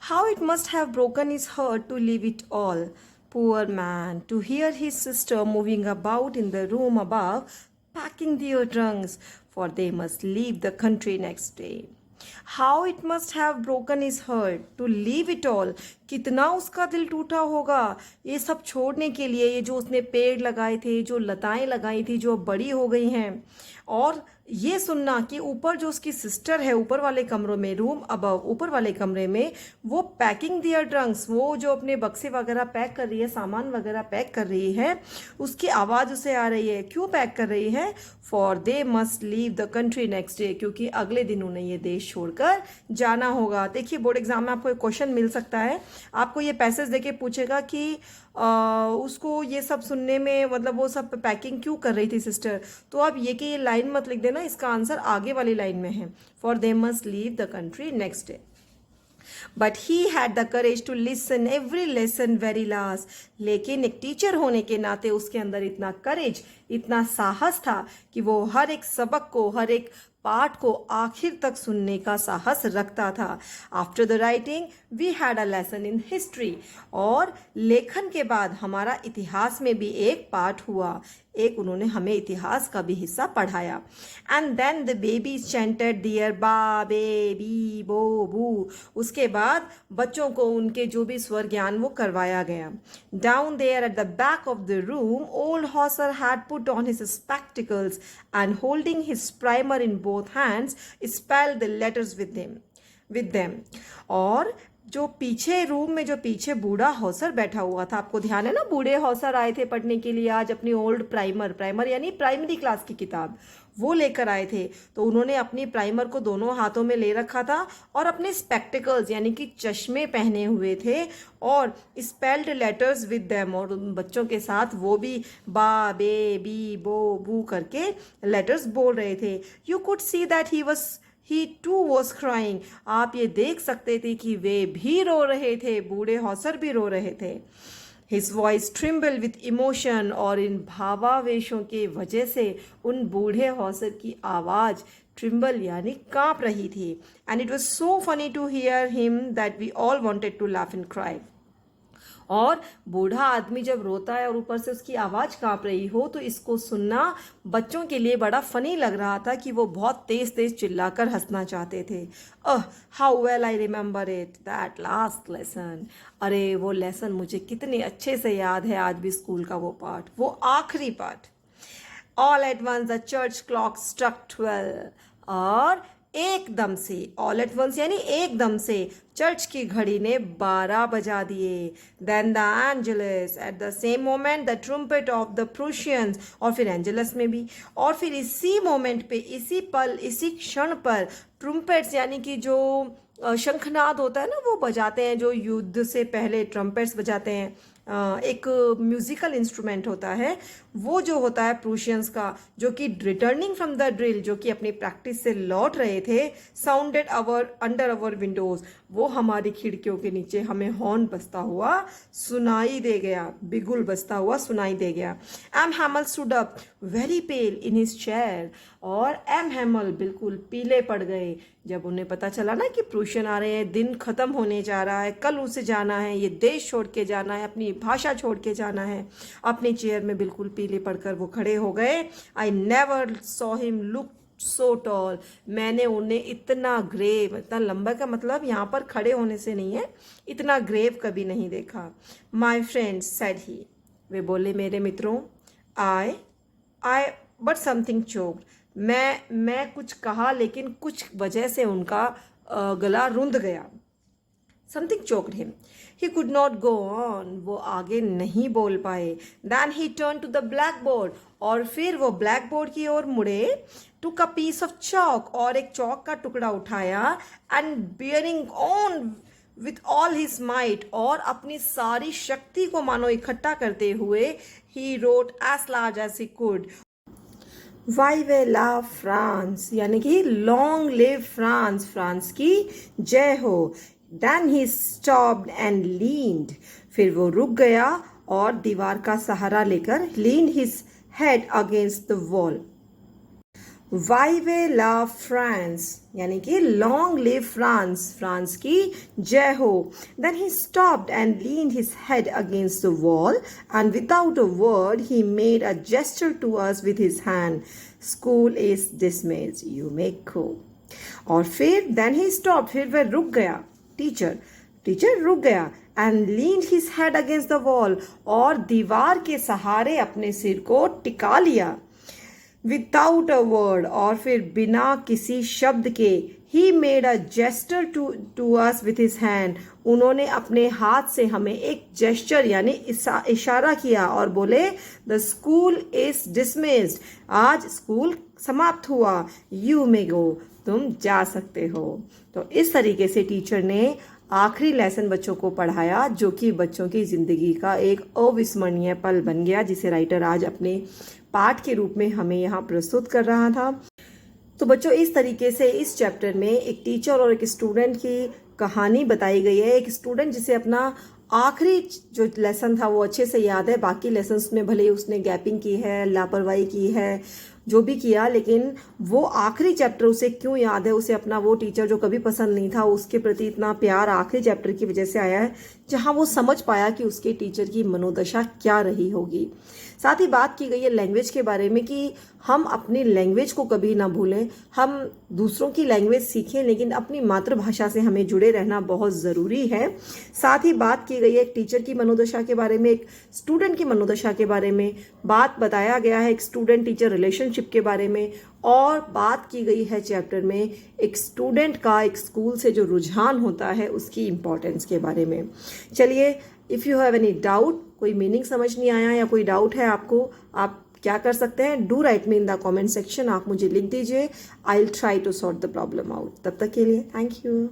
How it must have broken his heart to leave it all. Poor man, to hear his sister moving about in the room above, packing their trunks, for they must leave the country next day. How it must have broken his heart to leave it all. कितना उसका दिल टूटा होगा ये सब छोड़ने के लिए, ये जो उसने पेड़ लगाए थे, जो लताएं लगाई थी, जो अब बड़ी हो गई हैं, और ये सुनना कि ऊपर जो उसकी सिस्टर है ऊपर वाले कमरों में, रूम अबव ऊपर वाले कमरे में, वो पैकिंग दियर ट्रंक्स, वो जो अपने बक्से वगैरह पैक कर रही है, सामान वगैरह पैक कर रही है, उसकी आवाज़ उसे आ रही है। क्यों पैक कर रही है? For they must leave the country next day, क्योंकि अगले दिन उन्हें ये देश छोड़कर जाना होगा। देखिए बोर्ड एग्जाम में आपको एक क्वेश्चन मिल सकता है, आपको ये पैसेज देके पूछेगा कि उसको ये सब सुनने में, मतलब वो सब पैकिंग क्यों कर रही थी सिस्टर, तो आप ये कि ये लाइन मत लिख देना, इसका आंसर आगे वाली लाइन में है, for they must leave the country next day. But he had the courage to listen every lesson very last, लेकिन एक टीचर होने के नाते उसके अंदर इतना करेज, इतना साहस था कि वो हर एक सबक को, हर एक पाठ को आखिर तक सुनने का साहस रखता था। After the writing we had a lesson in history, और लेखन के बाद हमारा इतिहास में भी एक पाठ हुआ, एक उन्होंने हमें इतिहास का भी हिस्सा पढ़ाया। And then the baby chanted their ba be B बो बू, उसके बाद बच्चों को उनके जो भी स्वर ज्ञान वो करवाया गया। Down there at the back of the room old Hauser had put on his spectacles and holding his primer in both hands spelled the letters with them. और जो पीछे रूम में, जो पीछे बूढ़ा हौसर बैठा हुआ था, आपको ध्यान है ना, बूढ़े हौसर आए थे पढ़ने के लिए आज अपनी ओल्ड प्राइमर यानी प्राइमरी क्लास की किताब वो लेकर आए थे। तो उन्होंने अपनी प्राइमर को दोनों हाथों में ले रखा था और अपने स्पेक्टिकल्स यानी कि चश्मे पहने हुए थे, और स्पेल्ड लेटर्स विद देम, और उन बच्चों के साथ वो भी बा बे बी बो बू करके लेटर्स बोल रहे थे। You could see that he too was crying, आप ये देख सकते थे कि वे भी रो रहे थे, बूढ़े हौसर भी रो रहे थे। His voice Trimble with emotion, और इन भावावेशों के वजह से उन बूढ़े हौसर की आवाज़ ट्रिम्बल यानी कांप रही थी। And it was so funny to hear him that we all wanted to laugh and cry. और बूढ़ा आदमी जब रोता है और ऊपर से उसकी आवाज़ कांप रही हो, तो इसको सुनना बच्चों के लिए बड़ा फनी लग रहा था कि वो बहुत तेज तेज चिल्लाकर हंसना चाहते थे। How well I remember it, that last lesson, अरे वो लेसन मुझे कितने अच्छे से याद है आज भी, स्कूल का वो पाठ, वो आखिरी पाठ। All at once the church clock struck 12, और एकदम से, ऑल एट वंस यानी एकदम से, चर्च की घड़ी ने 12 बजा दिए। Then the Angelus, at the same moment the trumpet of the Prussians, और फिर एंजलस में भी, और फिर इसी मोमेंट पे, इसी पल, इसी क्षण पर ट्रम्पेट्स यानी कि जो शंखनाद होता है ना, वो बजाते हैं, जो युद्ध से पहले ट्रम्पेट्स बजाते हैं, एक म्यूजिकल इंस्ट्रूमेंट होता है, वो जो होता है प्रूशियंस का, जो कि रिटर्निंग फ्रॉम द ड्रिल, जो कि अपनी प्रैक्टिस से लौट रहे थे, साउंडेड अंडर अवर विंडोज, वो हमारी खिड़कियों के नीचे हमें हॉर्न बजता हुआ सुनाई दे गया, बिगुल बजता हुआ सुनाई दे गया। M Hamel stood up very pale in his chair, और एम हैमल बिल्कुल पीले पड़ गए जब उन्हें पता चला ना कि प्रूशियन आ रहे हैं, दिन खत्म होने जा रहा है, कल उसे जाना है, ये देश छोड़ के जाना है, अपनी भाषा छोड़ के जाना है। अपनी चेयर में बिल्कुल पीले पड़कर वो खड़े हो गए। I never saw him look so tall, मैंने उन्हें इतना ग्रेव, इतना लंबा का मतलब यहाँ पर खड़े होने से नहीं है, इतना ग्रेव कभी नहीं देखा। माई फ्रेंड्स सेड ही, वे बोले मेरे मित्रों, आई बट समथिंग चोक्ड, मैं कुछ कहा लेकिन कुछ वजह से उनका गला रुंध गया। Something choked him, he could not go on, वो आगे नहीं बोल पाए। Then he turn to the black board, और फिर वो ब्लैक बोर्ड की ओर मुड़े। Took a piece of chalk, और एक चौक का टुकड़ा उठाया। And bearing on with all his might, और अपनी सारी शक्ति को मानो इकट्ठा करते हुए, he wrote as large as he could, vive La France, यानी कि लॉन्ग लिव फ्रांस, फ्रांस की जय हो। Then he stopped and leaned, फिर वो रुक गया और दीवार का सहारा लेकर leaned his head against the wall. वाइवे ला फ्रांस, यानी कि लॉन्ग लिव फ्रांस, फ्रांस की जय हो. Then he stopped and leaned his head against the wall and without a word he made a gesture to us with his hand. School is dismissed, you may go. और फिर then he stop, फिर वह रुक गया. Teacher रुक गया. And leaned his head against the wall, और दीवार के सहारे अपने सिर को टिका लिया. विदाउट अ वर्ड, और फिर बिना किसी शब्द के. He made a gesture to us with his hand, उन्होंने अपने हाथ से हमें एक जेस्चर यानी इशारा किया और बोले द स्कूल इज डिसमिस्ड, आज स्कूल समाप्त हुआ. यू मे गो, तुम जा सकते हो. तो इस तरीके से टीचर ने आखिरी लेसन बच्चों को पढ़ाया, जो कि बच्चों की जिंदगी का एक अविस्मरणीय पल बन गया, जिसे राइटर आज अपने पाठ के रूप में हमें यहाँ प्रस्तुत कर रहा था. तो बच्चों, इस तरीके से इस चैप्टर में एक टीचर और एक स्टूडेंट की कहानी बताई गई है. एक स्टूडेंट जिसे अपना आखिरी जो लेसन था वो अच्छे से याद है, बाकी लेसन्स में भले ही उसने गैपिंग की है, लापरवाही की है, जो भी किया, लेकिन वो आखिरी चैप्टर उसे क्यों याद है, उसे अपना वो टीचर जो कभी पसंद नहीं था उसके प्रति इतना प्यार आखिरी चैप्टर की वजह से आया है, जहां वो समझ पाया कि उसके टीचर की मनोदशा क्या रही होगी. साथ ही बात की गई है लैंग्वेज के बारे में कि हम अपनी लैंग्वेज को कभी ना भूलें. हम दूसरों की लैंग्वेज सीखें, लेकिन अपनी मातृभाषा से हमें जुड़े रहना बहुत ज़रूरी है. साथ ही बात की गई है एक टीचर की मनोदशा के बारे में, एक स्टूडेंट की मनोदशा के बारे में, बात बताया गया है एक स्टूडेंट टीचर रिलेशनशिप के बारे में, और बात की गई है चैप्टर में एक स्टूडेंट का एक स्कूल से जो रुझान होता है उसकी इम्पोर्टेंस के बारे में. चलिए, if you have any doubt, कोई मीनिंग समझ नहीं आया या कोई डाउट है आपको, आप क्या कर सकते हैं, do write me in the comment section. आप मुझे लिख दीजिए, I will try to sort the problem out. तब तक के लिए थैंक यू.